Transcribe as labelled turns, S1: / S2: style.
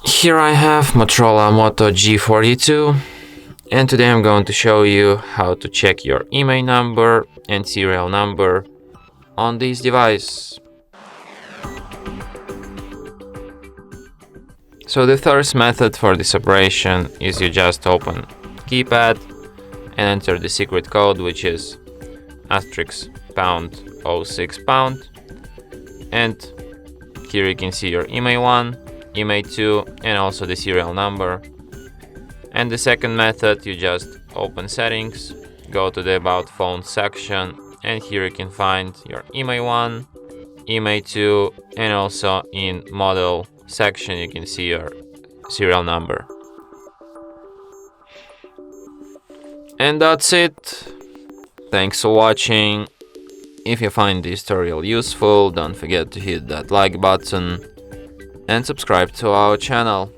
S1: Here I have Motorola Moto G42, and today I'm going to show you how to check your IMEI number and serial number on this device. So the first method for this operation is you just open keypad and enter the secret code, which is *#06#, and here you can see your IMEI 1, IMEI 2 and also the serial number. And the second method, you just open settings, go to the about phone section, and here you can find your IMEI 1, IMEI 2 and also in model section you can see your serial number. And that's it. Thanks for watching. If you find this tutorial useful, don't forget to hit that like button and subscribe to our channel.